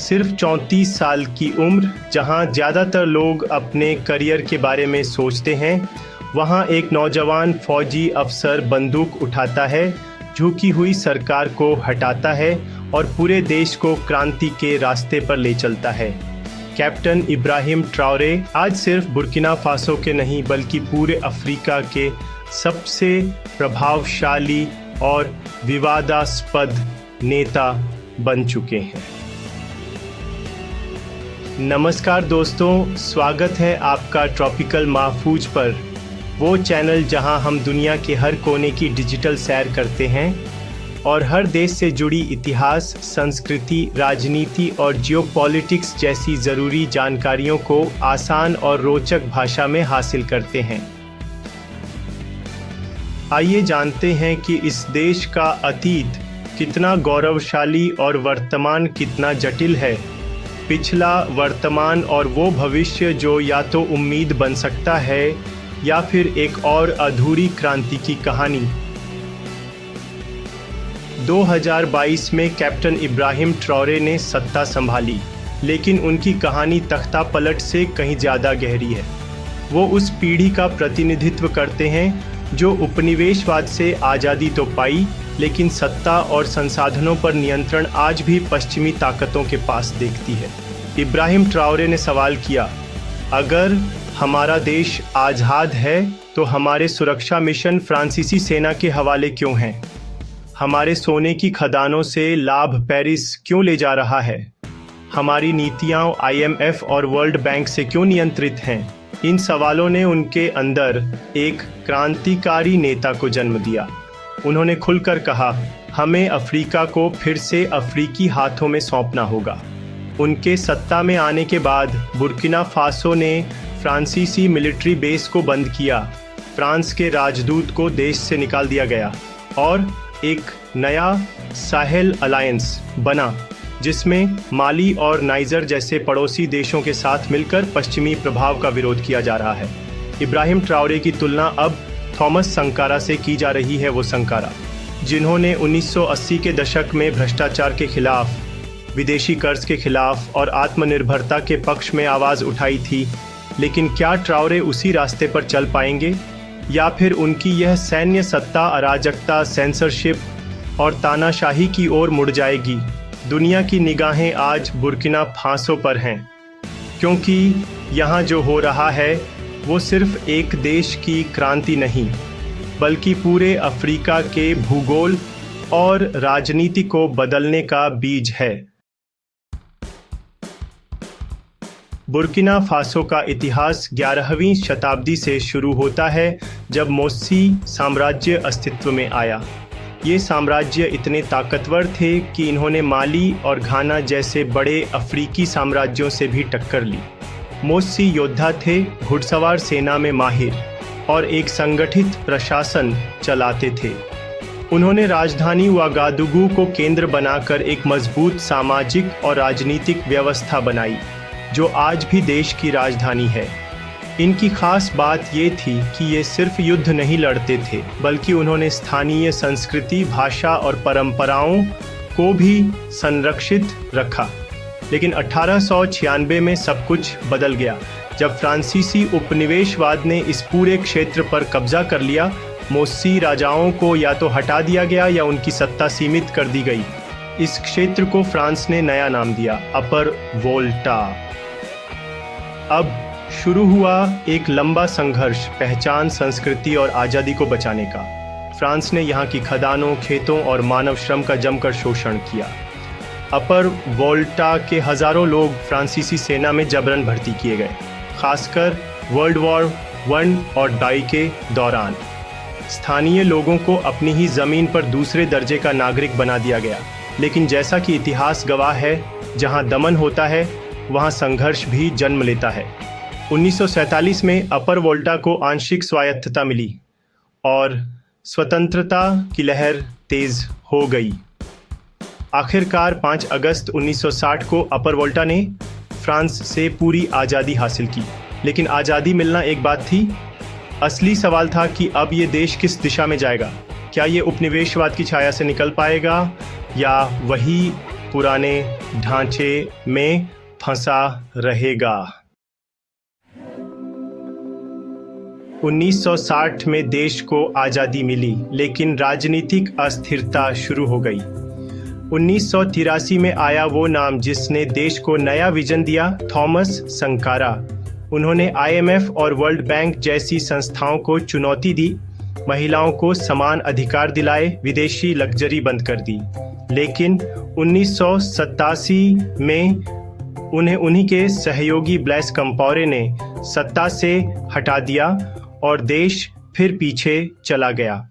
सिर्फ 34 साल की उम्र, जहां ज़्यादातर लोग अपने करियर के बारे में सोचते हैं, वहां एक नौजवान फौजी अफसर बंदूक उठाता है, झुकी हुई सरकार को हटाता है और पूरे देश को क्रांति के रास्ते पर ले चलता है। कैप्टन इब्राहिम ट्राओरे आज सिर्फ बुर्किना फासो के नहीं बल्कि पूरे अफ्रीका के सबसे प्रभावशाली और विवादास्पद नेता बन चुके हैं। नमस्कार दोस्तों, स्वागत है आपका ट्रॉपिकल महफूज पर, वो चैनल जहां हम दुनिया के हर कोने की डिजिटल सैर करते हैं और हर देश से जुड़ी इतिहास, संस्कृति, राजनीति और जियोपॉलिटिक्स जैसी ज़रूरी जानकारियों को आसान और रोचक भाषा में हासिल करते हैं। आइए जानते हैं कि इस देश का अतीत कितना गौरवशाली और वर्तमान कितना जटिल है। पिछला, वर्तमान और वो भविष्य जो या तो उम्मीद बन सकता है या फिर एक और अधूरी क्रांति की कहानी। 2022 में कैप्टन इब्राहिम ट्राओरे ने सत्ता संभाली, लेकिन उनकी कहानी तख्ता पलट से कहीं ज़्यादा गहरी है। वो उस पीढ़ी का प्रतिनिधित्व करते हैं जो उपनिवेशवाद से आज़ादी तो पाई, लेकिन सत्ता और संसाधनों पर नियंत्रण आज भी पश्चिमी ताकतों के पास देखती है। इब्राहिम ट्राओरे ने सवाल किया, अगर हमारा देश आज़ाद है तो हमारे सुरक्षा मिशन फ्रांसीसी सेना के हवाले क्यों हैं? हमारे सोने की खदानों से लाभ पेरिस क्यों ले जा रहा है? हमारी नीतियाँ IMF और वर्ल्ड बैंक से क्यों नियंत्रित हैं? इन सवालों ने उनके अंदर एक क्रांतिकारी नेता को जन्म दिया। उन्होंने खुलकर कहा, हमें अफ्रीका को फिर से अफ्रीकी हाथों में सौंपना होगा। उनके सत्ता में आने के बाद बुर्किना फासो ने फ्रांसीसी मिलिट्री बेस को बंद किया, फ्रांस के राजदूत को देश से निकाल दिया गया और एक नया साहेल अलायंस बना, जिसमें माली और नाइजर जैसे पड़ोसी देशों के साथ मिलकर पश्चिमी प्रभाव का विरोध किया जा रहा है। इब्राहिम ट्राओरे की तुलना अब थॉमस संकारा से की जा रही है, वो संकारा जिन्होंने 1980 के दशक में भ्रष्टाचार के खिलाफ, विदेशी कर्ज के खिलाफ और आत्मनिर्भरता के पक्ष में आवाज़ उठाई थी। लेकिन क्या ट्राओरे उसी रास्ते पर चल पाएंगे या फिर उनकी यह सैन्य सत्ता अराजकता, सेंसरशिप और तानाशाही की ओर मुड़ जाएगी? दुनिया की निगाहें आज बुर्किना फासो पर हैं, क्योंकि यहाँ जो हो रहा है वो सिर्फ एक देश की क्रांति नहीं बल्कि पूरे अफ्रीका के भूगोल और राजनीति को बदलने का बीज है। बुर्किना फासो का इतिहास 11वीं शताब्दी से शुरू होता है, जब मोस्सी साम्राज्य अस्तित्व में आया। ये साम्राज्य इतने ताकतवर थे कि इन्होंने माली और घाना जैसे बड़े अफ्रीकी साम्राज्यों से भी टक्कर ली। मोस्सी योद्धा थे, घुड़सवार सेना में माहिर और एक संगठित प्रशासन चलाते थे। उन्होंने राजधानी वागादुगू को केंद्र बनाकर एक मजबूत सामाजिक और राजनीतिक व्यवस्था बनाई, जो आज भी देश की राजधानी है। इनकी खास बात ये थी कि ये सिर्फ युद्ध नहीं लड़ते थे, बल्कि उन्होंने स्थानीय संस्कृति, भाषा और परंपराओं को भी संरक्षित रखा। लेकिन 1896 में सब कुछ बदल गया, जब फ्रांसीसी उपनिवेशवाद ने इस पूरे क्षेत्र पर कब्जा कर लिया। मोस्सी राजाओं को या तो हटा दिया गया या उनकी सत्ता सीमित कर दी गई। इस क्षेत्र को फ्रांस ने नया नाम दिया, अपर वोल्टा। अब शुरू हुआ एक लंबा संघर्ष पहचान, संस्कृति और आज़ादी को बचाने का। फ्रांस ने यहाँ की खदानों, खेतों और मानव श्रम का जमकर शोषण किया। अपर वोल्टा के हज़ारों लोग फ्रांसीसी सेना में जबरन भर्ती किए गए, खासकर वर्ल्ड वॉर 1 और 2 के दौरान। स्थानीय लोगों को अपनी ही ज़मीन पर दूसरे दर्जे का नागरिक बना दिया गया। लेकिन जैसा कि इतिहास गवाह है, जहाँ दमन होता है वहाँ संघर्ष भी जन्म लेता है। 1947 में अपर वोल्टा को आंशिक स्वायत्तता मिली और स्वतंत्रता की लहर तेज हो गई। आखिरकार 5 अगस्त 1960 को अपर वोल्टा ने फ्रांस से पूरी आज़ादी हासिल की। लेकिन आज़ादी मिलना एक बात थी, असली सवाल था कि अब ये देश किस दिशा में जाएगा। क्या ये उपनिवेशवाद की छाया से निकल पाएगा या वही पुराने ढांचे में फंसा रहेगा। 1960 में देश को आज़ादी मिली, लेकिन राजनीतिक अस्थिरता शुरू हो गई। 1983 में आया वो नाम जिसने देश को नया विजन दिया, थॉमस संकारा। उन्होंने IMF और वर्ल्ड बैंक जैसी संस्थाओं को चुनौती दी, महिलाओं को समान अधिकार दिलाए, विदेशी लग्जरी बंद कर दी। लेकिन 1987 में उन्हें उन्हीं के सहयोगी ब्लेस कंपाओरे ने सत्ता से हटा दिया और देश फिर पीछे चला गया।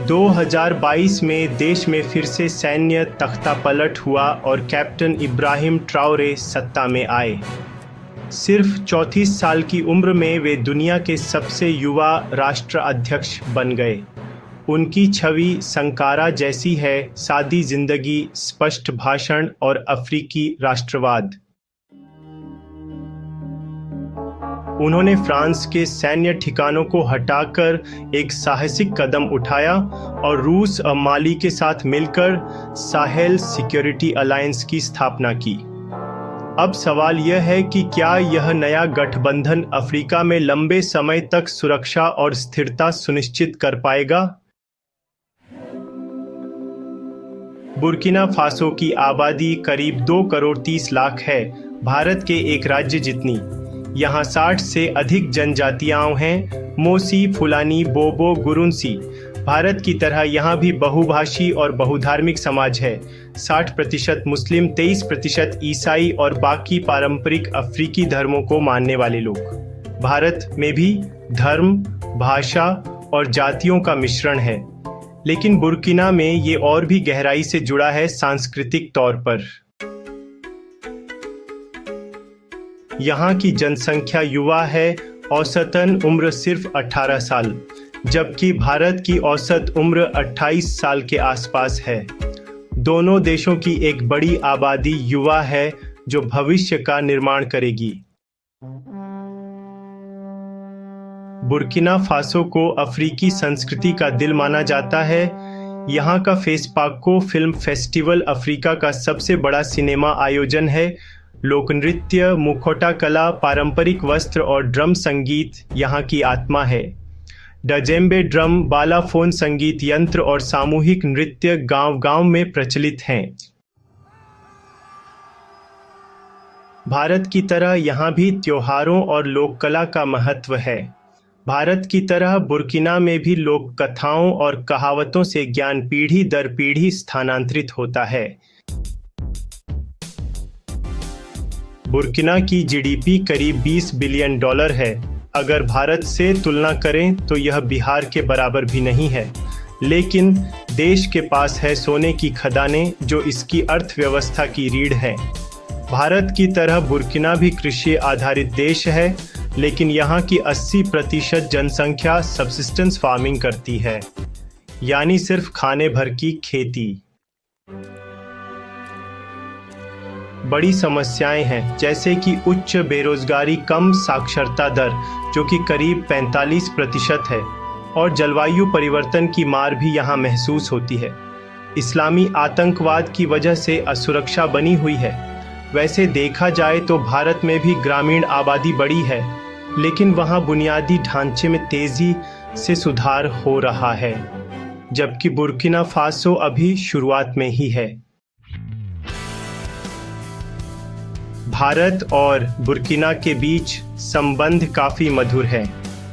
2022 में देश में फिर से सैन्य तख्तापलट हुआ और कैप्टन इब्राहिम ट्राओरे सत्ता में आए। सिर्फ 34 साल की उम्र में वे दुनिया के सबसे युवा राष्ट्राध्यक्ष बन गए। उनकी छवि संकारा जैसी है, सादी जिंदगी, स्पष्ट भाषण और अफ्रीकी राष्ट्रवाद। उन्होंने फ्रांस के सैन्य ठिकानों को हटाकर एक साहसिक कदम उठाया और रूस और माली के साथ मिलकर साहेल सिक्योरिटी अलायंस की स्थापना की। अब सवाल यह है कि क्या यह नया गठबंधन अफ्रीका में लंबे समय तक सुरक्षा और स्थिरता सुनिश्चित कर पाएगा? बुर्किना फासो की आबादी करीब 2 करोड़ 30 लाख है, भारत के एक राज्य जितनी। यहाँ 60 से अधिक जनजातियां हैं, मोसी, फुलानी, बोबो, गुरुंसी। भारत की तरह यहाँ भी बहुभाषी और बहुधार्मिक समाज है। 60% मुस्लिम, 23% ईसाई और बाकी पारंपरिक अफ्रीकी धर्मों को मानने वाले लोग। भारत में भी धर्म, भाषा और जातियों का मिश्रण है, लेकिन बुर्किना में ये और भी गहराई से जुड़ा है सांस्कृतिक तौर पर। यहाँ की जनसंख्या युवा है, औसतन उम्र सिर्फ 18 साल, जबकि भारत की औसत उम्र 28 साल के आसपास है। दोनों देशों की एक बड़ी आबादी युवा है जो भविष्य का निर्माण करेगी। बुर्किना फासो को अफ्रीकी संस्कृति का दिल माना जाता है। यहाँ का फेसपाको फिल्म फेस्टिवल अफ्रीका का सबसे बड़ा सिनेमा आयोजन है। लोकनृत्य, मुखौटा कला, पारंपरिक वस्त्र और ड्रम संगीत यहाँ की आत्मा है। डजेम्बे ड्रम, बालाफोन संगीत यंत्र और सामूहिक नृत्य गांव-गांव में प्रचलित हैं। भारत की तरह यहाँ भी त्योहारों और लोक कला का महत्व है। भारत की तरह बुर्किना में भी लोक कथाओं और कहावतों से ज्ञान पीढ़ी दर पीढ़ी स्थानांतरित होता है। बुर्किना की GDP करीब $20 बिलियन है। अगर भारत से तुलना करें तो यह बिहार के बराबर भी नहीं है, लेकिन देश के पास है सोने की खदानें जो इसकी अर्थव्यवस्था की रीढ़ है। भारत की तरह बुर्किना भी कृषि आधारित देश है, लेकिन यहाँ की 80% जनसंख्या सबसिस्टेंस फार्मिंग करती है, यानी सिर्फ खाने भर की खेती। बड़ी समस्याएं हैं, जैसे कि उच्च बेरोजगारी, कम साक्षरता दर जो कि करीब 45% है, और जलवायु परिवर्तन की मार भी यहाँ महसूस होती है। इस्लामी आतंकवाद की वजह से असुरक्षा बनी हुई है। वैसे देखा जाए तो भारत में भी ग्रामीण आबादी बढ़ी है, लेकिन वहाँ बुनियादी ढांचे में तेजी से सुधार हो रहा है, जबकि बुर्किना फासो अभी शुरुआत में ही है। भारत और बुर्किना के बीच संबंध काफ़ी मधुर है।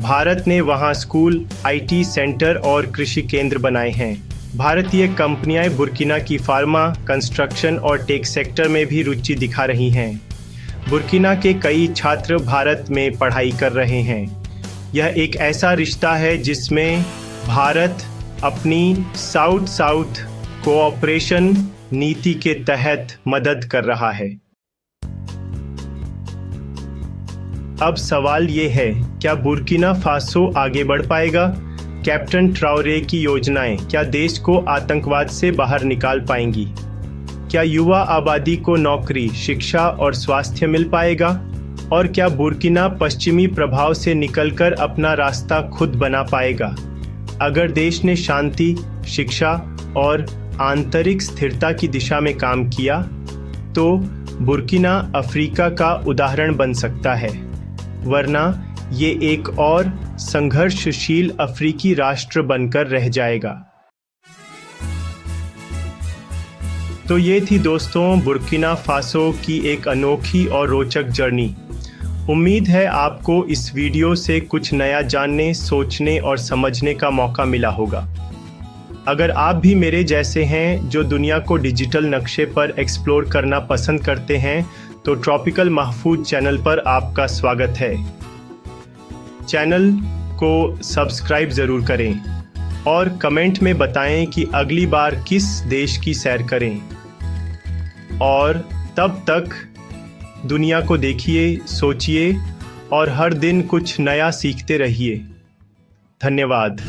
भारत ने वहां स्कूल, IT सेंटर और कृषि केंद्र बनाए हैं। भारतीय कंपनियां बुर्किना की फार्मा, कंस्ट्रक्शन और टेक सेक्टर में भी रुचि दिखा रही हैं। बुर्किना के कई छात्र भारत में पढ़ाई कर रहे हैं। यह एक ऐसा रिश्ता है जिसमें भारत अपनी साउथ साउथ कोऑपरेशन नीति के तहत मदद कर रहा है। अब सवाल ये है, क्या बुर्किना फासो आगे बढ़ पाएगा? कैप्टन ट्राओरे की योजनाएं क्या देश को आतंकवाद से बाहर निकाल पाएंगी? क्या युवा आबादी को नौकरी, शिक्षा और स्वास्थ्य मिल पाएगा? और क्या बुर्किना पश्चिमी प्रभाव से निकलकर अपना रास्ता खुद बना पाएगा? अगर देश ने शांति, शिक्षा और आंतरिक स्थिरता की दिशा में काम किया तो बुर्किना अफ्रीका का उदाहरण बन सकता है, वरना ये एक और संघर्षशील अफ्रीकी राष्ट्र बनकर रह जाएगा। तो ये थी दोस्तों बुर्किना फासो की एक अनोखी और रोचक जर्नी। उम्मीद है आपको इस वीडियो से कुछ नया जानने, सोचने और समझने का मौका मिला होगा। अगर आप भी मेरे जैसे हैं जो दुनिया को डिजिटल नक्शे पर एक्सप्लोर करना पसंद करते हैं तो ट्रॉपिकल महफूज चैनल पर आपका स्वागत है। चैनल को सब्सक्राइब ज़रूर करें और कमेंट में बताएं कि अगली बार किस देश की सैर करें। और तब तक दुनिया को देखिए, सोचिए और हर दिन कुछ नया सीखते रहिए। धन्यवाद।